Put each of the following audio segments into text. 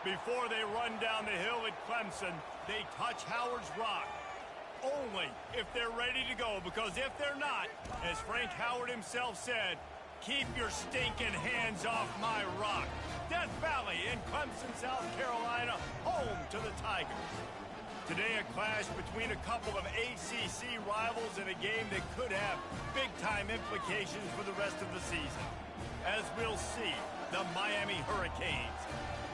Before they run down the hill at Clemson, they touch Howard's rock. Only if they're ready to go, because if they're not, as Frank Howard himself said, keep your stinking hands off my rock. Death Valley in Clemson, South Carolina, home to the Tigers. Today, a clash between a couple of ACC rivals in a game that could have big-time implications for the rest of the season. As we'll see, the Miami Hurricanes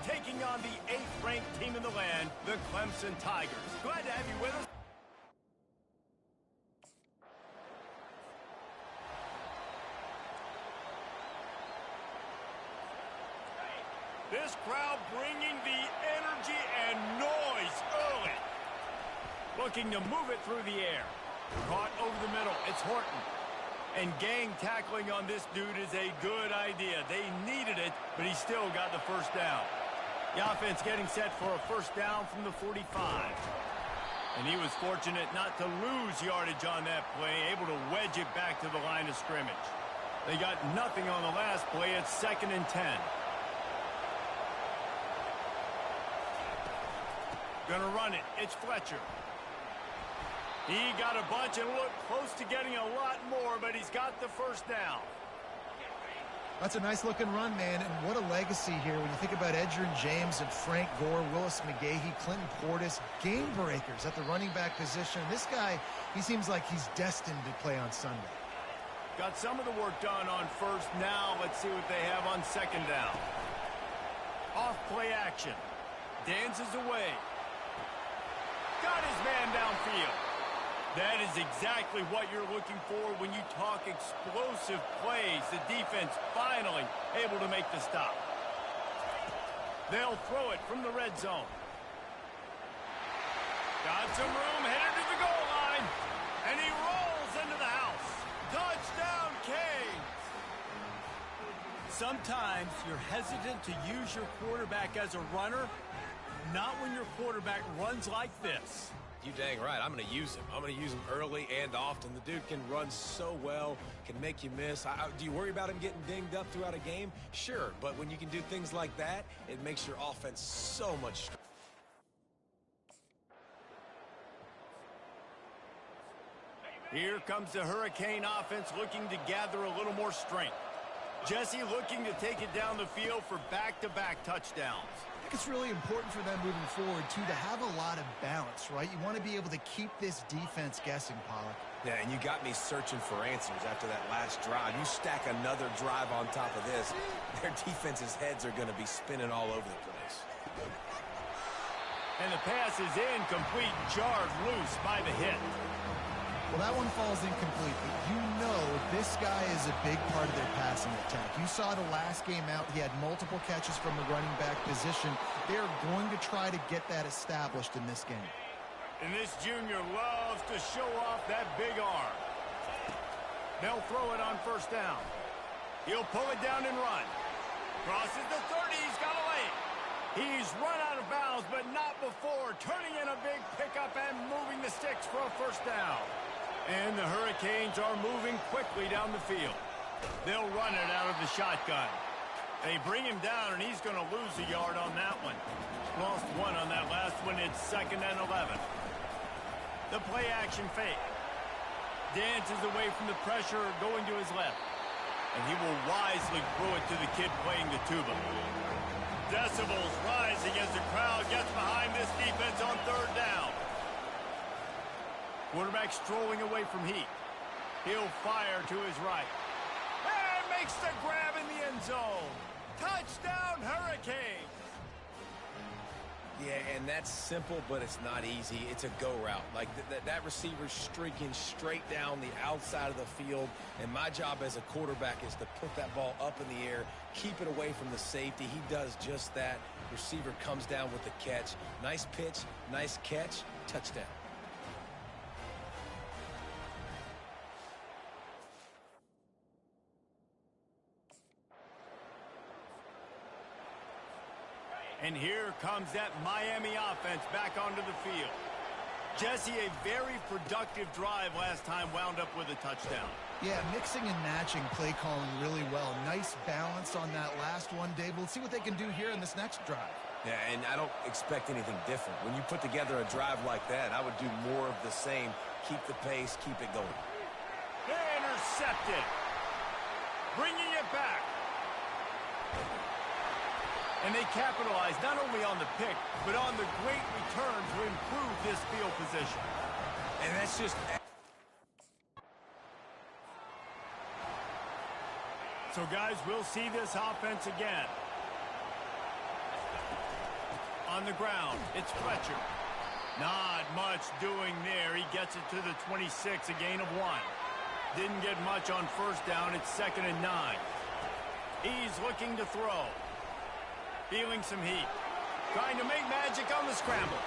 taking on the 8th-ranked team in the land, the Clemson Tigers. Glad to have you with us. This crowd bringing the energy and noise early. Looking to move it through the air. Caught over the middle. It's Horton. And gang tackling on this dude is a good idea. They needed it, but he still got the first down. The offense getting set for a first down from the 45. And he was fortunate not to lose yardage on that play, able to wedge it back to the line of scrimmage. They got nothing on the last play. It's 2nd and 10. Gonna run it. It's Fletcher. He got a bunch and looked close to getting a lot more, but he's got the first down. That's a nice-looking run, man, and what a legacy here when you think about Edgerrin James and Frank Gore, Willis McGahee, Clinton Portis, game breakers at the running back position. This guy, he seems like he's destined to play on Sunday. Got some of the work done on first. Now let's see what they have on 2nd down. Off play action. Dances away. Got his man downfield. That is exactly what you're looking for when you talk explosive plays. The defense finally able to make the stop. They'll throw it from the red zone. Got some room, headed to the goal line. And he rolls into the house. Touchdown, Canes! Sometimes you're hesitant to use your quarterback as a runner. Not when your quarterback runs like this. You dang right. I'm going to use him. I'm going to use him early and often. The dude can run so well, can make you miss. Do you worry about him getting dinged up throughout a game? Sure, but when you can do things like that, it makes your offense so much stronger. Here comes the Hurricane offense looking to gather a little more strength. Jesse looking to take it down the field for back-to-back touchdowns. I think it's really important for them moving forward, too, to have a lot of balance, right? You want to be able to keep this defense guessing, Pollock. Yeah, and you got me searching for answers after that last drive. You stack another drive on top of this, their defense's heads are going to be spinning all over the place. And the pass is incomplete, jarred loose by the hit. Well, that one falls incomplete, but you know this guy is a big part of their passing attack. You saw the last game out, he had multiple catches from the running back position. They're going to try to get that established in this game. And this junior loves to show off that big arm. They'll throw it on first down. He'll pull it down and run. Crosses the 30, he's got a lane. He's run out of bounds, but not before turning in a big pickup and moving the sticks for a first down. And the Hurricanes are moving quickly down the field. They'll run it out of the shotgun. They bring him down, and he's going to lose a yard on that one. Lost one on that last one. It's 2nd and 11. The play-action fake. Dances away from the pressure, going to his left. And he will wisely throw it to the kid playing the tuba. Decibels rising as the crowd gets behind this defense on 3rd down. Quarterback strolling away from heat. He'll fire to his right. And makes the grab in the end zone. Touchdown, Hurricanes! Yeah, and that's simple, but it's not easy. It's a go route. Like that receiver's streaking straight down the outside of the field, and my job as a quarterback is to put that ball up in the air, keep it away from the safety. He does just that. Receiver comes down with the catch. Nice pitch, nice catch, touchdown. And here comes that Miami offense back onto the field. Jesse, a very productive drive last time, wound up with a touchdown. Yeah, mixing and matching play calling really well. Nice balance on that last one, Dave. We'll see what they can do here in this next drive. Yeah, and I don't expect anything different. When you put together a drive like that, I would do more of the same. Keep the pace, keep it going. Intercepted. Bringing it back. And they capitalize not only on the pick, but on the great return to improve this field position. And that's just... So, guys, we'll see this offense again. On the ground, it's Fletcher. Not much doing there. He gets it to the 26, a gain of 1. Didn't get much on first down. It's 2nd and 9. He's looking to throw. Feeling some heat. Trying to make magic on the scramble.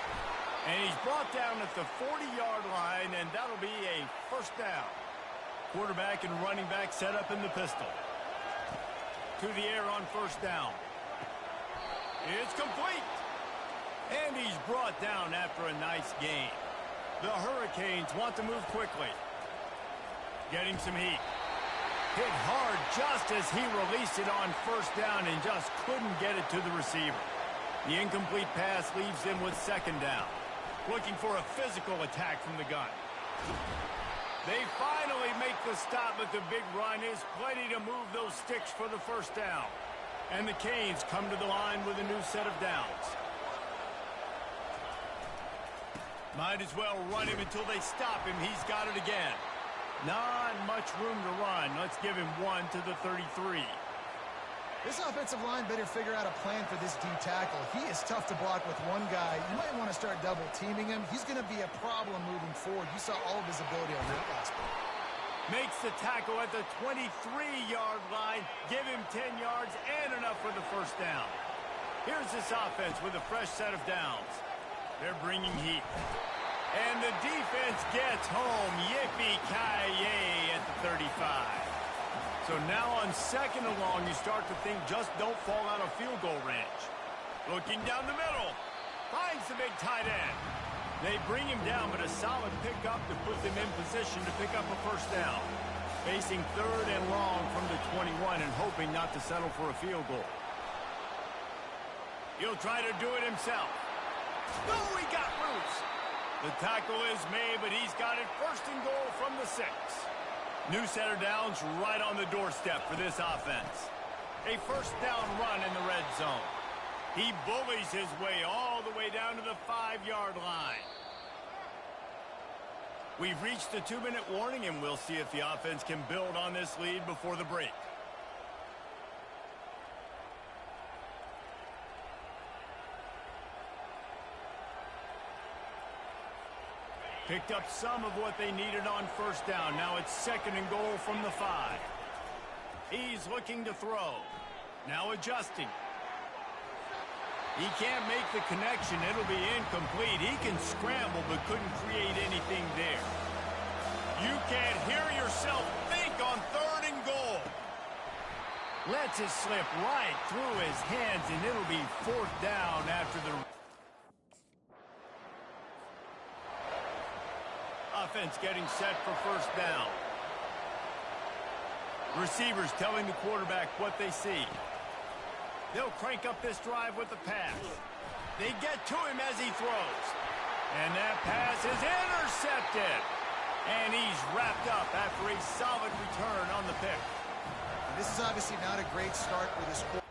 And he's brought down at the 40-yard line, and that'll be a first down. Quarterback and running back set up in the pistol. To the air on first down. It's complete. And he's brought down after a nice gain. The Hurricanes want to move quickly. Getting some heat. Hit hard just as he released it on first down and just couldn't get it to the receiver. The incomplete pass leaves him with 2nd down. Looking for a physical attack from the gun. They finally make the stop, but the big run is plenty to move those sticks for the first down. And the Canes come to the line with a new set of downs. Might as well run him until they stop him. He's got it again. Not much room to run. Let's give him 1 to the 33. This offensive line better figure out a plan for this D tackle. He is tough to block with one guy. You might want to start double teaming him. He's going to be a problem moving forward. You saw all of his ability on that last play. Makes the tackle at the 23-yard line. Give him 10 yards and enough for the first down. Here's this offense with a fresh set of downs. They're bringing heat. And the defense gets home. Yippee-ki-yay at the 35. So now on 2nd and long, you start to think just don't fall out of field goal range. Looking down the middle. Finds the big tight end. They bring him down, but a solid pickup to put them in position to pick up a first down. Facing 3rd and long from the 21 and hoping not to settle for a field goal. He'll try to do it himself. Oh, he got loose. The tackle is made, but he's got it 1st and goal from the 6. New set of downs right on the doorstep for this offense. A first down run in the red zone. He bullies his way all the way down to the 5-yard line. We've reached the 2-minute warning, and we'll see if the offense can build on this lead before the break. Picked up some of what they needed on first down. Now it's 2nd and goal from the 5. He's looking to throw. Now adjusting. He can't make the connection. It'll be incomplete. He can scramble but couldn't create anything there. You can't hear yourself think on 3rd and goal. Lets it slip right through his hands, and it'll be 4th down after the... Offense getting set for first down. Receivers telling the quarterback what they see. They'll crank up this drive with the pass. They get to him as he throws. And that pass is intercepted. And he's wrapped up after a solid return on the pick. And this is obviously not a great start for this quarterback.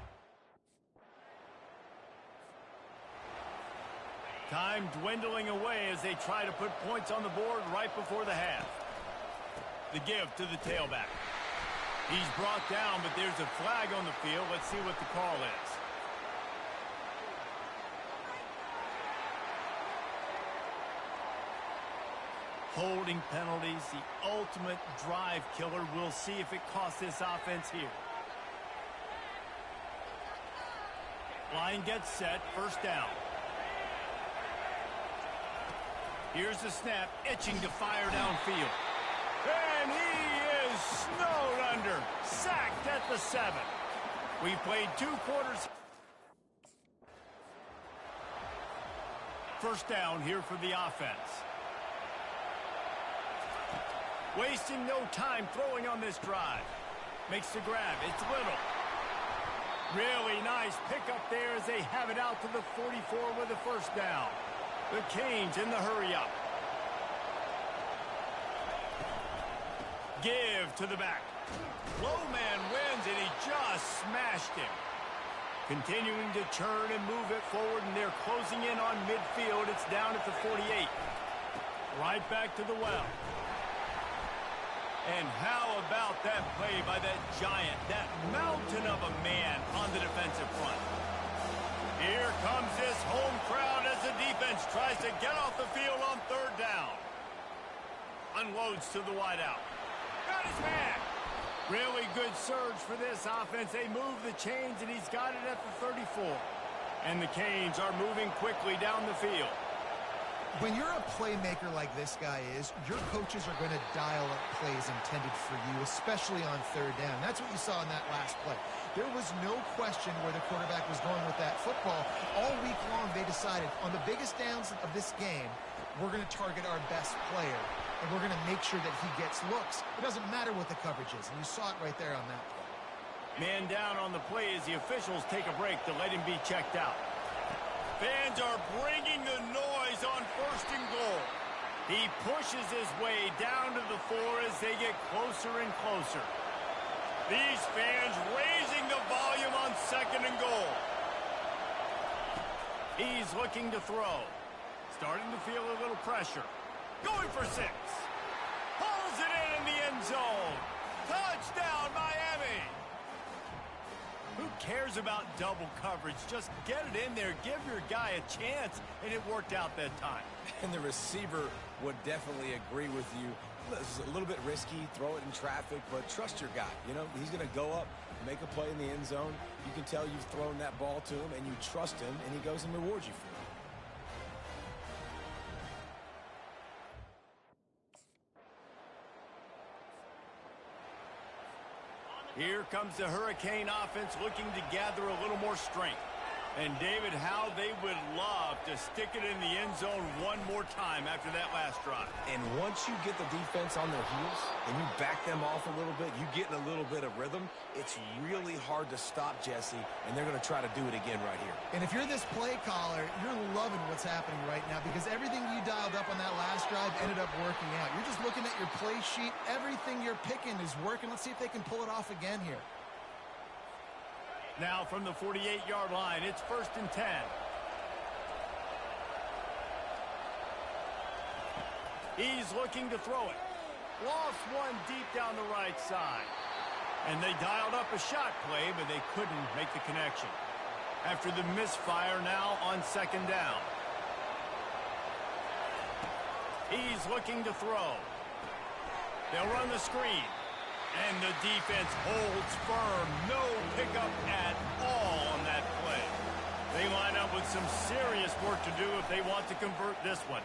Time dwindling away as they try to put points on the board right before the half. The give to the tailback. He's brought down, but there's a flag on the field. Let's see what the call is. Holding penalties, the ultimate drive killer. We'll see if it costs this offense here. Line gets set, first down. Here's the snap, itching to fire downfield. And he is snowed under, sacked at the 7. We played 2 quarters. First down here for the offense. Wasting no time throwing on this drive. Makes the grab, it's Little. Really nice pickup there as they have it out to the 44 with a first down. The Canes in the hurry-up. Give to the back. Low man wins, and he just smashed him. Continuing to turn and move it forward, and they're closing in on midfield. It's down at the 48. Right back to the well. And how about that play by that giant, that mountain of a man on the defensive front? Here comes this home crowd as the defense tries to get off the field on third down. Unloads to the wideout. Got his man. Really good surge for this offense. They move the chains, and he's got it at the 34. And the Canes are moving quickly down the field. When you're a playmaker like this guy is, your coaches are going to dial up plays intended for you, especially on third down. That's what you saw in that last play. There was no question where the quarterback was going with that football. All week long, they decided on the biggest downs of this game, we're going to target our best player, and we're going to make sure that he gets looks. It doesn't matter what the coverage is, and you saw it right there on that play. Man down on the play as the officials take a break to let him be checked out. Fans are bringing the noise on first and goal. He pushes his way down to the 4 as they get closer and closer. These fans raising the volume on second and goal. He's looking to throw. Starting to feel a little pressure. Going for 6. Pulls it in the end zone. Touchdown, Miami. Who cares about double coverage? Just get it in there. Give your guy a chance, and it worked out that time. And the receiver would definitely agree with you. This is a little bit risky. Throw it in traffic, but trust your guy. You know, he's going to go up, make a play in the end zone. You can tell you've thrown that ball to him, and you trust him, and he goes and rewards you for it. Here comes the Hurricane offense looking to gather a little more strength. And, David, how they would love to stick it in the end zone one more time after that last drive. And once you get the defense on their heels and you back them off a little bit, you get in a little bit of rhythm, it's really hard to stop, Jesse, and they're going to try to do it again right here. And if you're this play caller, you're loving what's happening right now because everything you dialed up on that last drive ended up working out. You're just looking at your play sheet. Everything you're picking is working. Let's see if they can pull it off again here. Now from the 48-yard line, it's 1st and 10. He's looking to throw it. Lost one deep down the right side. And they dialed up a shot play, but they couldn't make the connection. After the misfire now on 2nd down. He's looking to throw. They'll run the screen. And the defense holds firm. No pickup at all on that play. They line up with some serious work to do if they want to convert this one.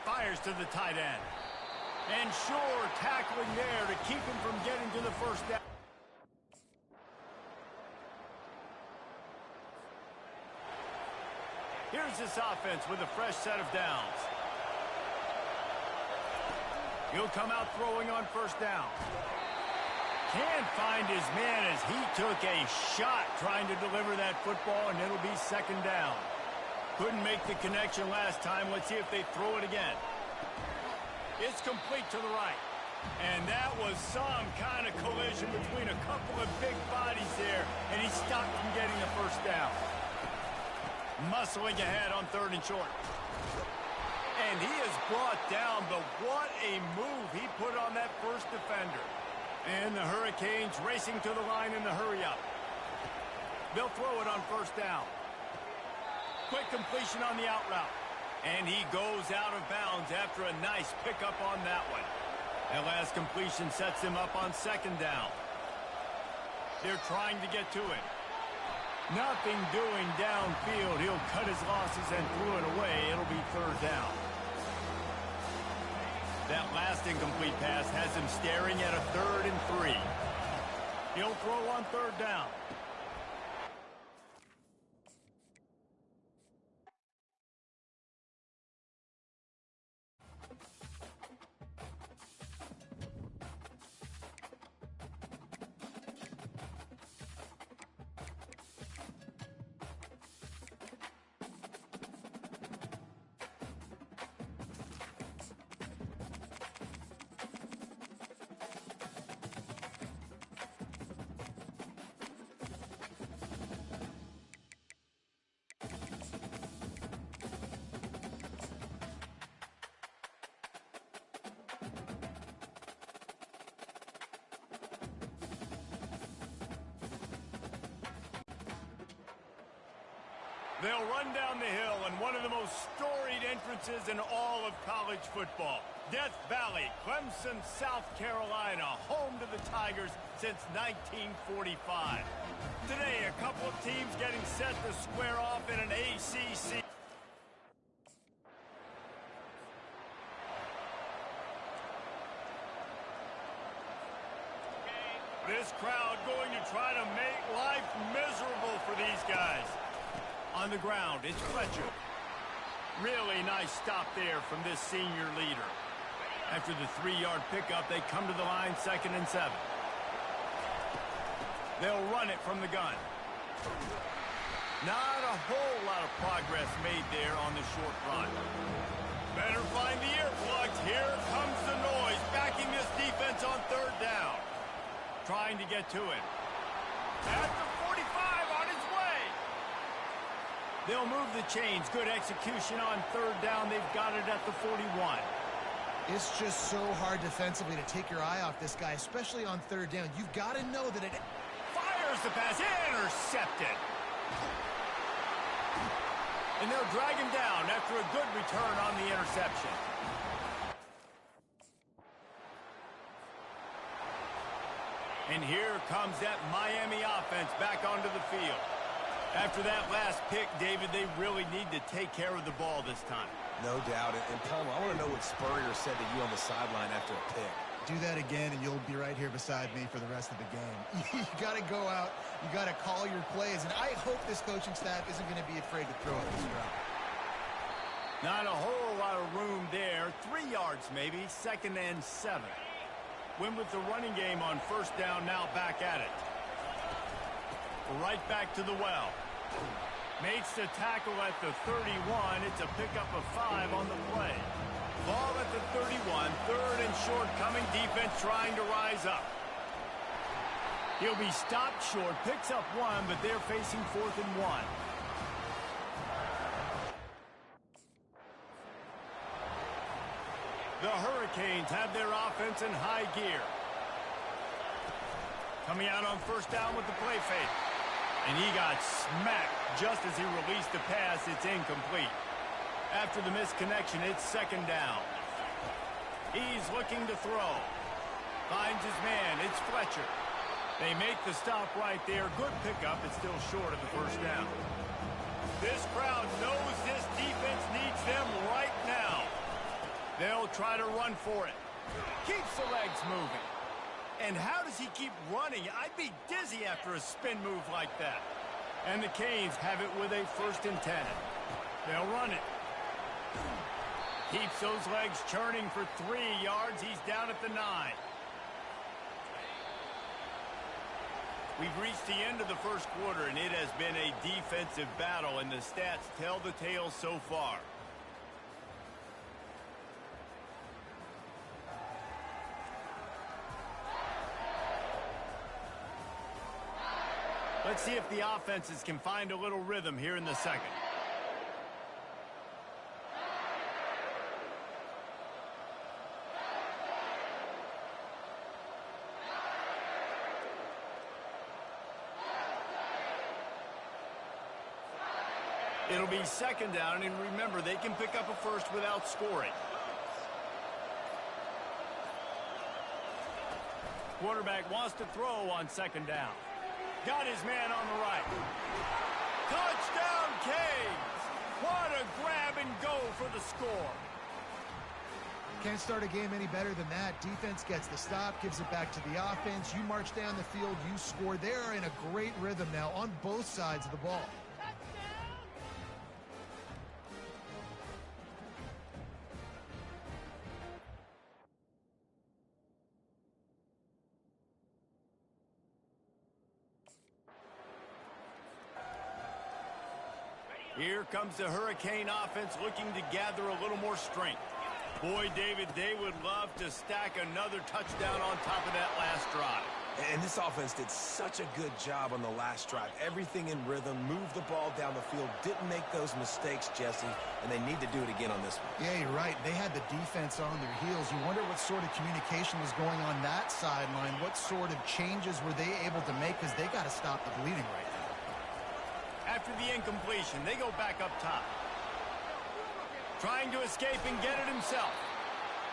Fires to the tight end. And sure, tackling there to keep him from getting to the first down. Here's this offense with a fresh set of downs. He'll come out throwing on 1st down. Can't find his man as he took a shot trying to deliver that football, and it'll be 2nd down. Couldn't make the connection last time. Let's see if they throw it again. It's complete to the right. And that was some kind of collision between a couple of big bodies there, and he stopped from getting the 1st down. Muscling ahead on 3rd and short. And he is brought down, but what a move he put on that first defender. And the Hurricanes racing to the line in the hurry-up. They'll throw it on 1st down. Quick completion on the out route. And he goes out of bounds after a nice pickup on that one. That last completion sets him up on 2nd down. They're trying to get to it. Nothing doing downfield. He'll cut his losses and threw it away. It'll be 3rd down. That last incomplete pass has him staring at a 3rd and 3. He'll throw on 3rd down. They'll run down the hill in one of the most storied entrances in all of college football. Death Valley, Clemson, South Carolina, home to the Tigers since 1945. Today, a couple of teams getting set to square off in an ACC. This crowd going to try to make life miserable for these guys. On the ground, it's Fletcher. Really nice stop there from this senior leader. After the 3-yard pickup, they come to the line 2nd and 7. They'll run it from the gun. Not a whole lot of progress made there on the short run. Better find the earplugs. Here comes the noise, backing this defense on 3rd down. Trying to get to it. At the 45, on his way. They'll move the chains. Good execution on 3rd down. They've got it at the 41. It's just so hard defensively to take your eye off this guy, especially on 3rd down. You've got to know that it... Fires the pass. Intercepted. And they'll drag him down after a good return on the interception. And here comes that Miami offense back onto the field. After that last pick, David, they really need to take care of the ball this time. No doubt. And Palmer, I want to know what Spurrier said to you on the sideline after a pick. Do that again, and you'll be right here beside me for the rest of the game. You got to go out. You got to call your plays. And I hope this coaching staff isn't going to be afraid to throw it this route. Not a whole lot of room there. 3 yards maybe. 2nd and 7. Win with the running game on 1st down, now back at it. Right back to the well. Makes the tackle at the 31. It's a pickup of 5 on the play. Ball at the 31. 3rd and short coming. Defense trying to rise up. He'll be stopped short. Picks up 1, but they're facing 4th and 1. The Hurricanes have their offense in high gear. Coming out on 1st down with the play fake. And he got smacked just as he released the pass. It's incomplete. After the misconnection, it's 2nd down. He's looking to throw. Finds his man. It's Fletcher. They make the stop right there. Good pickup. It's still short of the 1st down. This crowd knows this defense needs them right now. They'll try to run for it. Keeps the legs moving. And how does he keep running? I'd be dizzy after a spin move like that. And the Canes have it with a 1st and 10. They'll run it. Keeps those legs churning for 3 yards. He's down at the 9. We've reached the end of the 1st quarter, and it has been a defensive battle, and the stats tell the tale so far. Let's see if the offenses can find a little rhythm here in the 2nd. It'll be 2nd down, and remember, they can pick up a 1st without scoring. Quarterback wants to throw on 2nd down. Got his man on the right. Touchdown, Canes! What a grab and go for the score. Can't start a game any better than that. Defense gets the stop, gives it back to the offense. You march down the field, you score. They're in a great rhythm now on both sides of the ball. Here comes the Hurricane offense looking to gather a little more strength. Boy, David, they would love to stack another touchdown on top of that last drive. And this offense did such a good job on the last drive. Everything in rhythm, moved the ball down the field, didn't make those mistakes, Jesse, and they need to do it again on this one. Yeah, you're right. They had the defense on their heels. You wonder what sort of communication was going on that sideline. What sort of changes were they able to make, because they got to stop the bleeding right now. After the incompletion, they go back up top. Trying to escape and get it himself.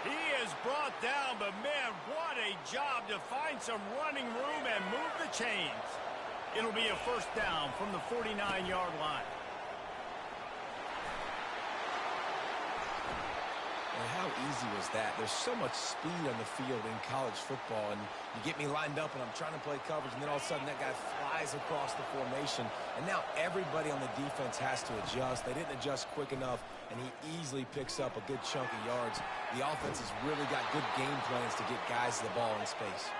He is brought down, but man, what a job to find some running room and move the chains. It'll be a first down from the 49-yard line. And how easy was that? There's so much speed on the field in college football, and you get me lined up and I'm trying to play coverage, and then all of a sudden that guy flies across the formation, and now everybody on the defense has to adjust. They didn't adjust quick enough, and he easily picks up a good chunk of yards. The offense has really got good game plans to get guys the ball in space.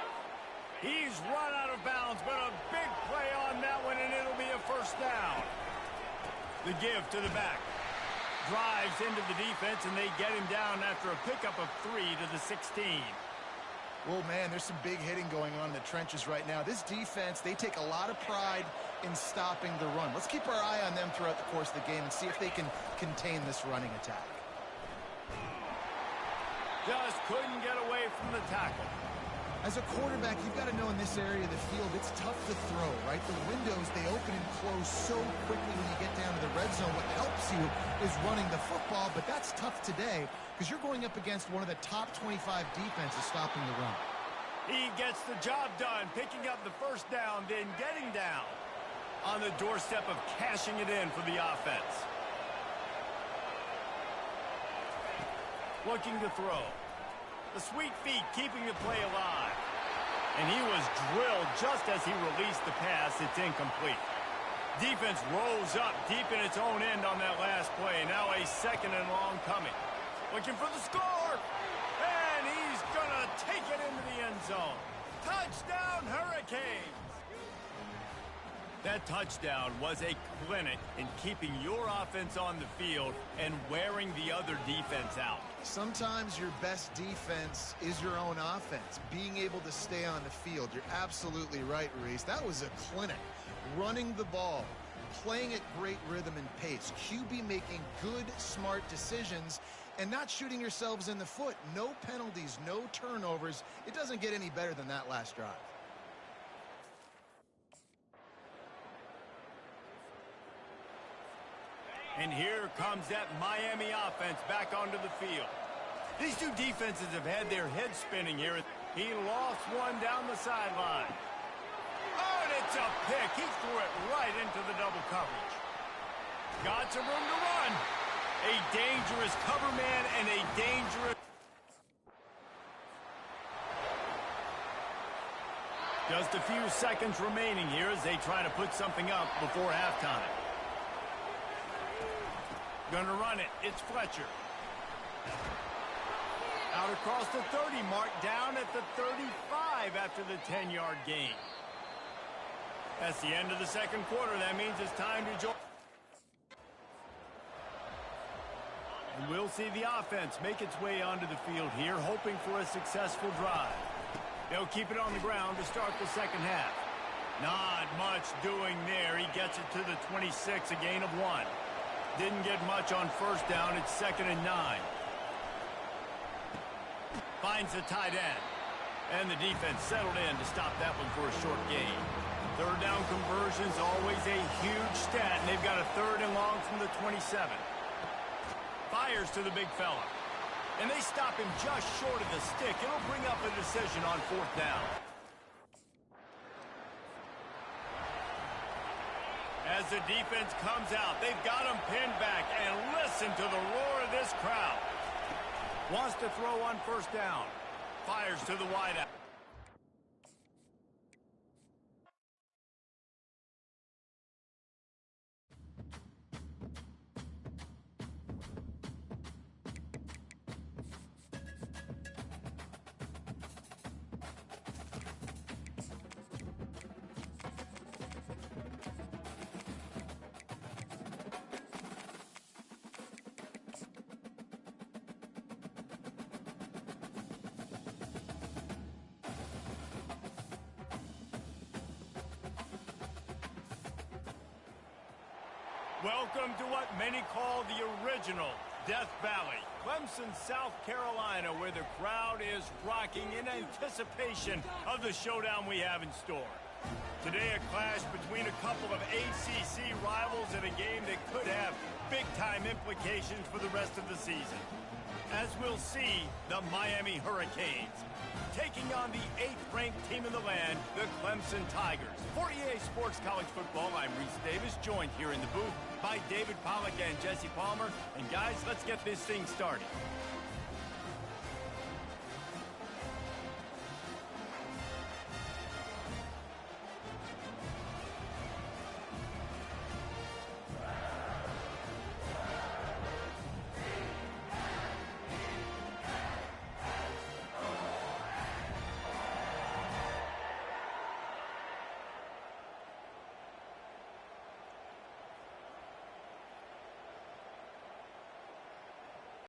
He's run out of bounds, but a big play on that one, and it'll be a first down. The give to the back. Drives into the defense, and they get him down after a pickup of 3 to the 16. Well, man, there's some big hitting going on in the trenches right now. This defense, they take a lot of pride in stopping the run. Let's keep our eye on them throughout the course of the game and see if they can contain this running attack. Just couldn't get away from the tackle. As a quarterback, you've got to know in this area of the field, it's tough to throw, right? The windows, they open and close so quickly when you get down to the red zone. What helps you is running the football, but that's tough today because you're going up against one of the top 25 defenses stopping the run. He gets the job done, picking up the first down, then getting down on the doorstep of cashing it in for the offense. Looking to throw. The sweet feet keeping the play alive. And he was drilled just as he released the pass. It's incomplete. Defense rolls up deep in its own end on that last play. Now a second and long coming. Looking for the score. And he's going to take it into the end zone. Touchdown, Hurricanes. That touchdown was a clinic in keeping your offense on the field and wearing the other defense out. Sometimes your best defense is your own offense, being able to stay on the field. You're absolutely right, Reese. That was a clinic. Running the ball, playing at great rhythm and pace, QB making good, smart decisions, and not shooting yourselves in the foot. No penalties, no turnovers. It doesn't get any better than that last drive. And here comes that Miami offense back onto the field. These two defenses have had their heads spinning here. He lost one down the sideline. Oh, and it's a pick. He threw it right into the double coverage. Got some room to run. A dangerous cover man and a dangerous... Just a few seconds remaining here as they try to put something up before halftime. Gonna run it. It's Fletcher. Out across the 30 mark, down at the 35 after the 10-yard gain. That's the end of the second quarter. That means it's time to join. And we'll see the offense make its way onto the field here, hoping for a successful drive. They'll keep it on the ground to start the second half. Not much doing there. He gets it to the 26, a gain of 1. Didn't get much on first down. It's 2nd and 9. Finds the tight end. And the defense settled in to stop that one for a short gain. Third down conversion's always a huge stat, and they've got a 3rd and long from the 27. Fires to the big fella. And they stop him just short of the stick. It'll bring up a decision on 4th down. As the defense comes out, they've got him pinned back, and listen to the roar of this crowd. Wants to throw on first down. Fires to the wideout. Welcome to what many call the original Death Valley, Clemson, South Carolina, where the crowd is rocking in anticipation of the showdown we have in store. Today, a clash between a couple of ACC rivals in a game that could have big-time implications for the rest of the season. As we'll see, the Miami Hurricanes taking on the 8th-ranked team in the land, the Clemson Tigers. For EA Sports College Football, I'm Reese Davis, joined here in the booth by David Pollack and Jesse Palmer. And guys, let's get this thing started.